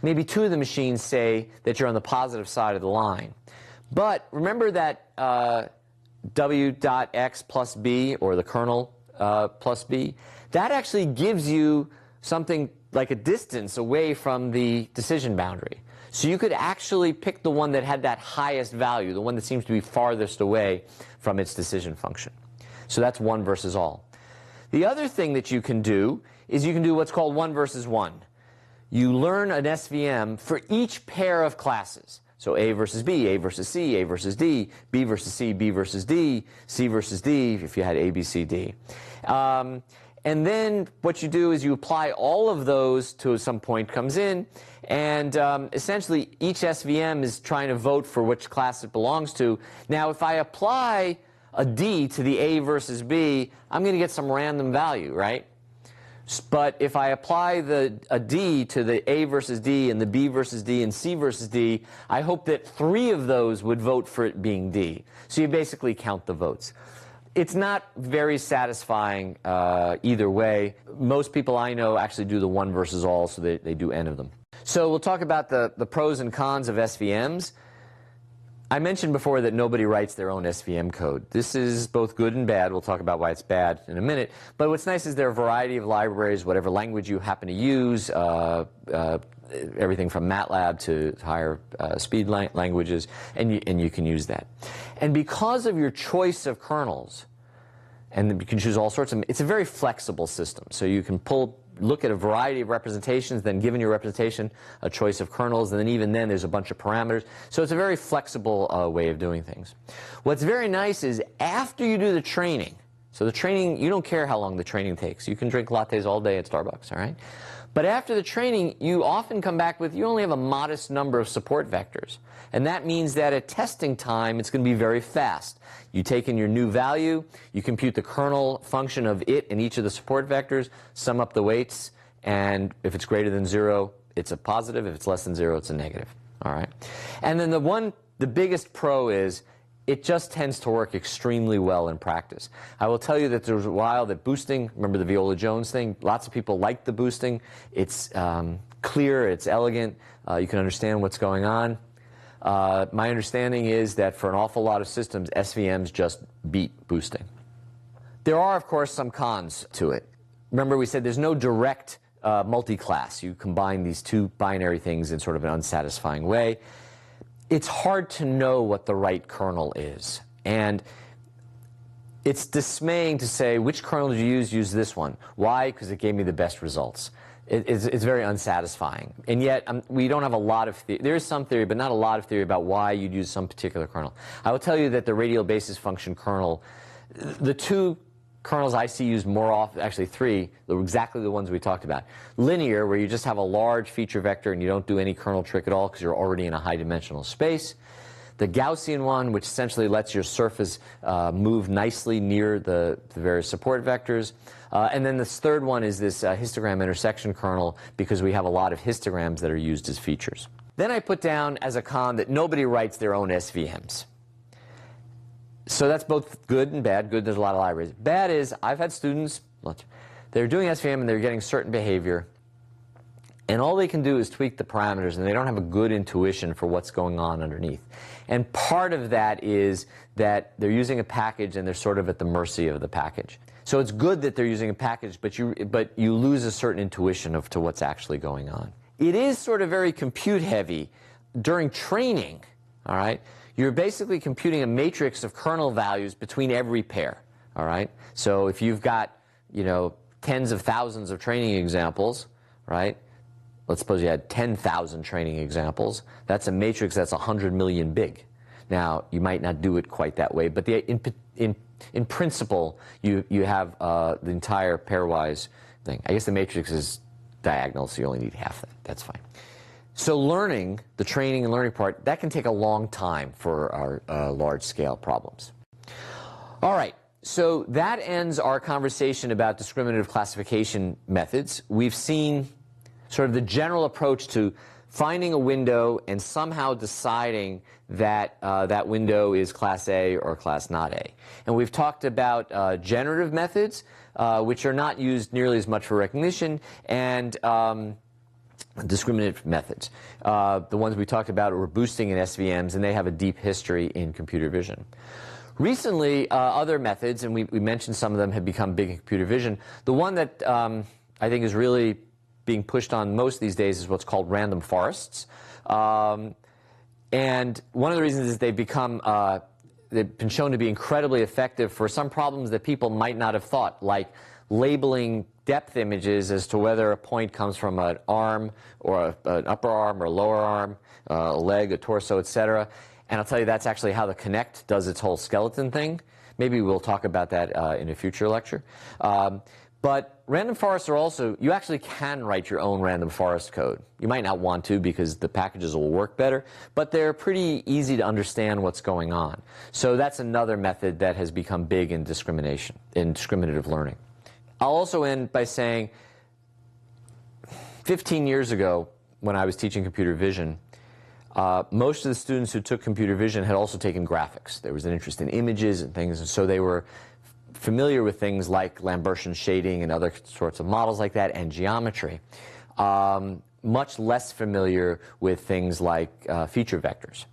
maybe two of the machines say that you're on the positive side of the line. But remember that w.x plus b, or the kernel plus b, that actually gives you something like a distance away from the decision boundary. So you could actually pick the one that had that highest value, the one that seems to be farthest away from its decision function. So that's one versus all. The other thing that you can do is you can do what's called one versus one. You learn an SVM for each pair of classes. So A versus B, A versus C, A versus D, B versus C, B versus D, C versus D, if you had A, B, C, D. And then what you do is you apply all of those to some point comes in, and essentially each SVM is trying to vote for which class it belongs to. Now if I apply a D to the A versus B, I'm going to get some random value, right? But if I apply a D to the A versus D and the B versus D and C versus D, I hope that 3 of those would vote for it being D. So you basically count the votes. It's not very satisfying either way. Most people I know actually do the one versus all, so they do n of them. So we'll talk about the pros and cons of SVMs. I mentioned before that nobody writes their own SVM code. This is both good and bad. We'll talk about why it's bad in a minute. But what's nice is there are a variety of libraries, whatever language you happen to use, everything from MATLAB to higher speed languages, and you can use that. And because of your choice of kernels, and you can choose all sorts of, it's a very flexible system. So you can look at a variety of representations, then given your representation, a choice of kernels, and then even then there's a bunch of parameters. So it's a very flexible way of doing things. What's very nice is after you do the training, so the training, you don't care how long the training takes. You can drink lattes all day at Starbucks, all right? But after the training, you often come back with, you only have a modest number of support vectors. And that means that at testing time, it's going to be very fast. You take in your new value, you compute the kernel function of it in each of the support vectors, sum up the weights, and if it's greater than 0, it's a positive. If it's less than 0, it's a negative. All right? And then the biggest pro is it just tends to work extremely well in practice. I will tell you that there was a while that boosting, remember the Viola Jones thing? Lots of people like the boosting. It's clear, it's elegant, you can understand what's going on. My understanding is that for an awful lot of systems, SVMs just beat boosting. There are, of course, some cons to it. Remember we said there's no direct multi-class. You combine these two binary things in sort of an unsatisfying way. It's hard to know what the right kernel is. And it's dismaying to say, which kernel did you use? Use this one. Why? Because it gave me the best results. It's very unsatisfying. And yet, we don't have a lot of theory. There is some theory, but not a lot of theory about why you'd use some particular kernel. I will tell you that the radial basis function kernel, the two kernels I see used more often, actually 3, they're exactly the ones we talked about. Linear, where you just have a large feature vector and you don't do any kernel trick at all because you're already in a high-dimensional space. The Gaussian one, which essentially lets your surface move nicely near the various support vectors. And then this third one is this histogram intersection kernel, because we have a lot of histograms that are used as features. Then I put down as a con that nobody writes their own SVMs. So that's both good and bad. Good, there's a lot of libraries. Bad is, I've had students, they're doing SVM and they're getting certain behavior, and all they can do is tweak the parameters, and they don't have a good intuition for what's going on underneath. And part of that is that they're using a package and they're sort of at the mercy of the package. So it's good that they're using a package, but you lose a certain intuition to what's actually going on. It is sort of very compute heavy during training, all right? You're basically computing a matrix of kernel values between every pair, all right? So if you've got, tens of thousands of training examples, right? Let's suppose you had 10,000 training examples. That's a matrix that's 100 million big. Now, you might not do it quite that way, but in principle, you have the entire pairwise thing. I guess the matrix is diagonal, so you only need half that. That's fine. So learning, the training and learning part, that can take a long time for our large-scale problems. All right, so that ends our conversation about discriminative classification methods. We've seen sort of the general approach to finding a window and somehow deciding that that window is class A or class not A. And we've talked about generative methods, which are not used nearly as much for recognition, and discriminative methods. The ones we talked about were boosting and SVMs, and they have a deep history in computer vision. Recently, other methods, and we mentioned some of them, have become big in computer vision. The one that I think is really being pushed on most these days is what's called random forests. And one of the reasons is they've been shown to be incredibly effective for some problems that people might not have thought, like labeling depth images as to whether a point comes from an arm or an upper arm or lower arm, a leg, a torso, etc. And I'll tell you, that's actually how the Kinect does its whole skeleton thing. Maybe we'll talk about that in a future lecture. But random forests are also, you actually can write your own random forest code. You might not want to because the packages will work better, but they're pretty easy to understand what's going on. So that's another method that has become big in discriminative learning. I'll also end by saying 15 years ago, when I was teaching computer vision, most of the students who took computer vision had also taken graphics. There was an interest in images and things, and so they were familiar with things like Lambertian shading and other sorts of models like that, and geometry. Much less familiar with things like feature vectors.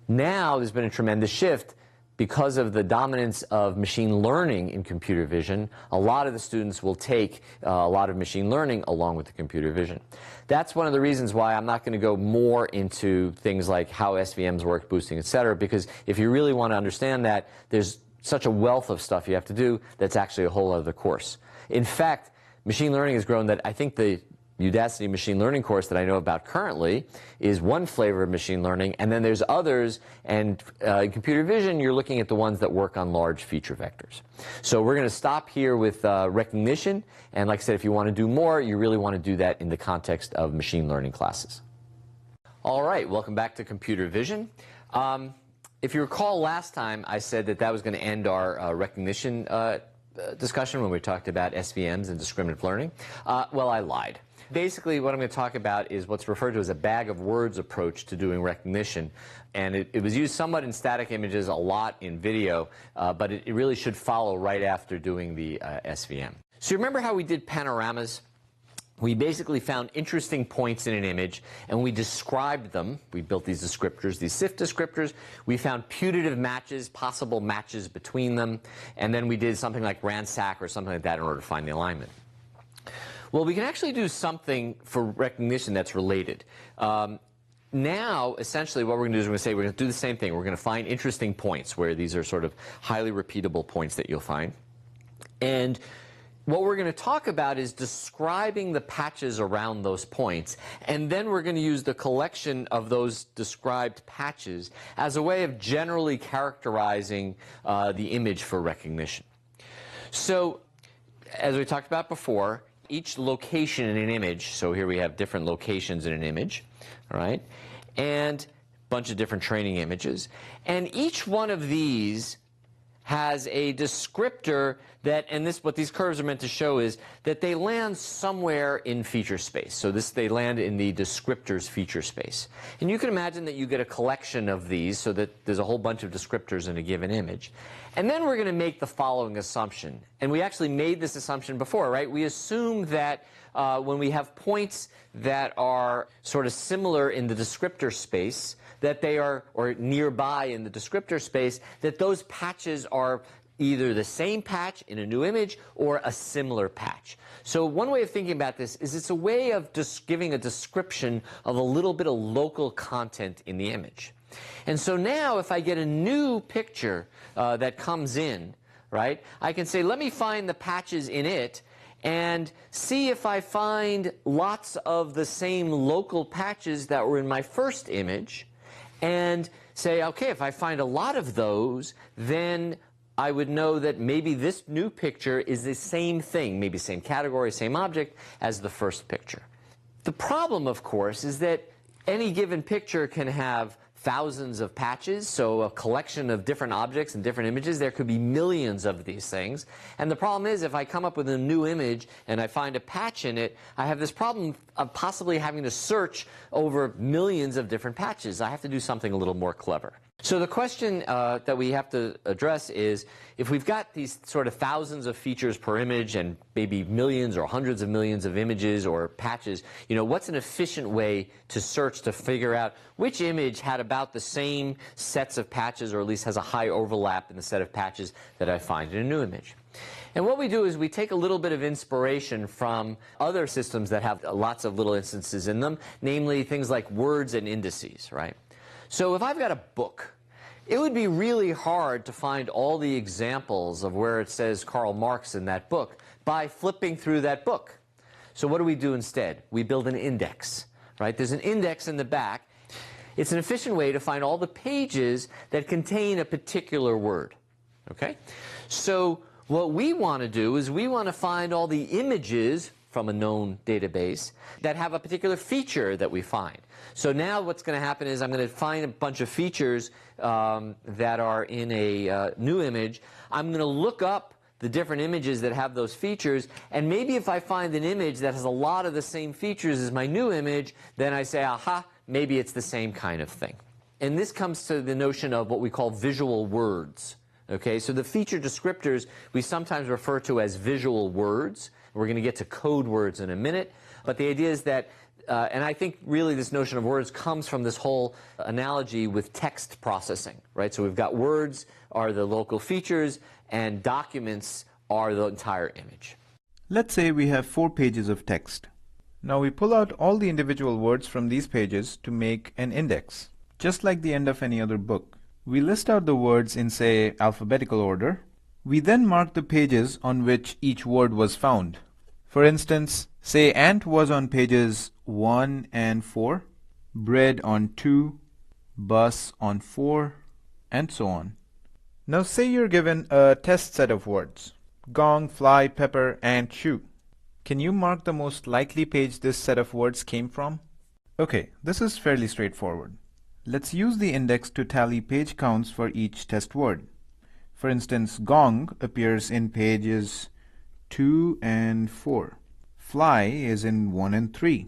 Now there's been a tremendous shift. Because of the dominance of machine learning in computer vision, a lot of the students will take a lot of machine learning along with the computer vision. That's one of the reasons why I'm not going to go more into things like how SVMs work, boosting, etc., because if you really want to understand that, there's such a wealth of stuff you have to do that's actually a whole other course. In fact, machine learning has grown that I think the Udacity machine learning course that I know about currently is one flavor of machine learning, and then there's others, and in computer vision you're looking at the ones that work on large feature vectors. So we're going to stop here with recognition, and like I said, if you want to do more, you really want to do that in the context of machine learning classes. All right, welcome back to computer vision. If you recall last time I said that was going to end our recognition discussion when we talked about SVMs and discriminative learning. Well, I lied. Basically, what I'm going to talk about is what's referred to as a bag of words approach to doing recognition. And it was used somewhat in static images, a lot in video, but it really should follow right after doing the SVM. So you remember how we did panoramas? We basically found interesting points in an image, and we described them. We built these descriptors, these SIF descriptors. We found putative matches, possible matches between them, and then we did something like ransack or something like that in order to find the alignment. Well, we can actually do something for recognition that's related. Now, essentially, what we're going to do is we're going to do the same thing. We're going to find interesting points where these are sort of highly repeatable points that you'll find. And what we're going to talk about is describing the patches around those points, and then we're going to use the collection of those described patches as a way of generally characterizing the image for recognition. So, as we talked about before, each location in an image, so here we have different locations in an image, all right, and a bunch of different training images, and each one of these has a descriptor that, and what these curves are meant to show is that they land somewhere in feature space. So they land in the descriptors feature space. And you can imagine that you get a collection of these so that there's a whole bunch of descriptors in a given image. And then we're going to make the following assumption. And we actually made this assumption before, right? We assume that when we have points that are sort of similar in the descriptor space, that they are, or nearby in the descriptor space, that those patches are either the same patch in a new image or a similar patch. So one way of thinking about this is it's a way of just giving a description of a little bit of local content in the image. And so now if I get a new picture that comes in, right, I can say, let me find the patches in it and see if I find lots of the same local patches that were in my first image, and say, okay, if I find a lot of those, then I would know that maybe this new picture is the same thing, maybe same category, same object as the first picture. The problem, of course, is that any given picture can have thousands of patches, so a collection of different objects and different images. There could be millions of these things. And the problem is, if I come up with a new image and I find a patch in it, I have this problem of possibly having to search over millions of different patches. I have to do something a little more clever. So the question that we have to address is, if we've got these sort of thousands of features per image and maybe millions or hundreds of millions of images or patches, what's an efficient way to search to figure out which image had about the same sets of patches, or at least has a high overlap in the set of patches that I find in a new image? And what we do is we take a little bit of inspiration from other systems that have lots of little instances in them, namely things like words and indices, right? So if I've got a book, it would be really hard to find all the examples of where it says Karl Marx in that book by flipping through that book. So what do we do instead? We build an index, right? There's an index in the back. It's an efficient way to find all the pages that contain a particular word, okay? So what we want to do is we want to find all the images from a known database that have a particular feature that we find. So now what's going to happen is I'm going to find a bunch of features that are in a new image. I'm going to look up the different images that have those features, and maybe if I find an image that has a lot of the same features as my new image, then I say, aha, maybe it's the same kind of thing. And this comes to the notion of what we call visual words. Okay, so the feature descriptors we sometimes refer to as visual words. We're going to get to code words in a minute, but the idea is that, and I think really this notion of words comes from this whole analogy with text processing, right? So we've got words are the local features, and documents are the entire image. Let's say we have 4 pages of text. Now we pull out all the individual words from these pages to make an index, just like the end of any other book. We list out the words in, say, alphabetical order. We then mark the pages on which each word was found. For instance, say ant was on pages 1 and 4, bread on 2, bus on 4, and so on. Now say you're given a test set of words: gong, fly, pepper, ant, shoe. Can you mark the most likely page this set of words came from? Okay, this is fairly straightforward. Let's use the index to tally page counts for each test word. For instance, gong appears in pages 2 and 4. Fly is in 1 and 3.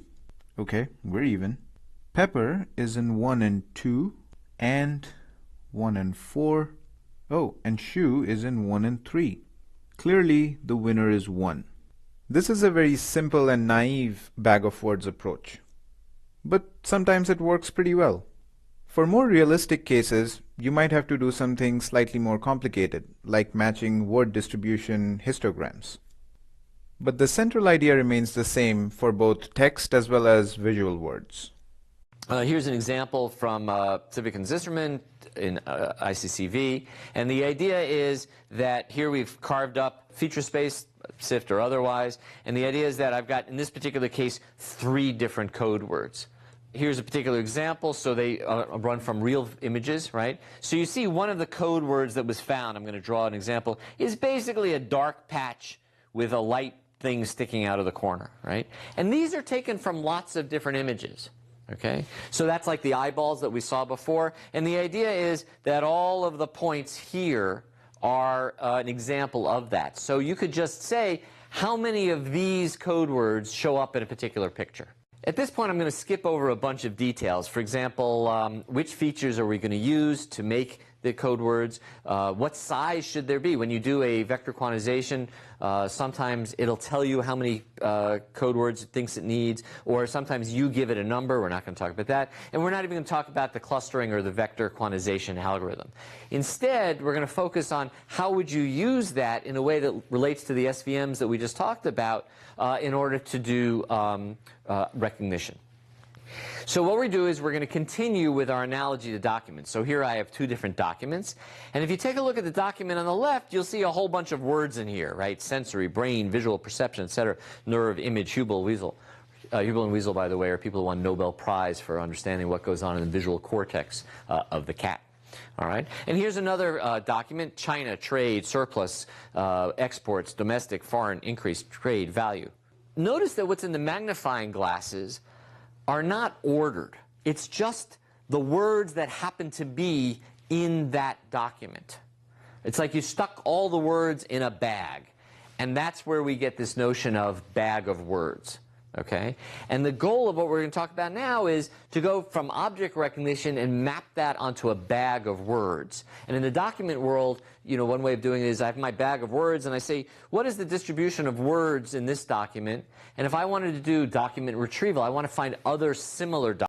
Okay, we're even. Pepper is in 1 and 2, and 1 and 4. Oh, and shoe is in 1 and 3. Clearly, the winner is 1. This is a very simple and naive bag of words approach. But sometimes it works pretty well. For more realistic cases, you might have to do something slightly more complicated, like matching word distribution histograms. But the central idea remains the same for both text as well as visual words. Here's an example from Civic and Zisterman in ICCV, and the idea is that here we've carved up feature space, SIFT or otherwise, and the idea is that I've got, in this particular case, 3 different code words. Here's a particular example, so they run from real images, right? So you see one of the code words that was found, I'm going to draw an example, is basically a dark patch with a light thing sticking out of the corner, right? And these are taken from lots of different images, okay? So that's like the eyeballs that we saw before, and the idea is that all of the points here are an example of that. So you could just say, how many of these code words show up in a particular picture? At this point, I'm going to skip over a bunch of details. For example, which features are we going to use to make the code words? What size should there be? When you do a vector quantization, sometimes it'll tell you how many code words it thinks it needs, or sometimes you give it a number. We're not going to talk about that. And we're not even going to talk about the clustering or the vector quantization algorithm. Instead, we're going to focus on how would you use that in a way that relates to the SVMs that we just talked about in order to do recognition. So what we do is we're going to continue with our analogy to documents. So here I have 2 different documents. And if you take a look at the document on the left, you'll see a whole bunch of words in here, right? Sensory, brain, visual perception, etc. Nerve, image, Hubel, Weasel. Hubel and Weasel, by the way, are people who won Nobel Prize for understanding what goes on in the visual cortex of the cat. All right. And here's another document: China, trade, surplus, exports, domestic, foreign, increased trade, value. Notice that what's in the magnifying glasses are not ordered. It's just the words that happen to be in that document. It's like you stuck all the words in a bag, and that's where we get this notion of bag of words. Okay? And the goal of what we're going to talk about now is to go from object recognition and map that onto a bag of words. And in the document world, you know, one way of doing it is I have my bag of words and I say, what is the distribution of words in this document? And if I wanted to do document retrieval, I want to find other similar documents.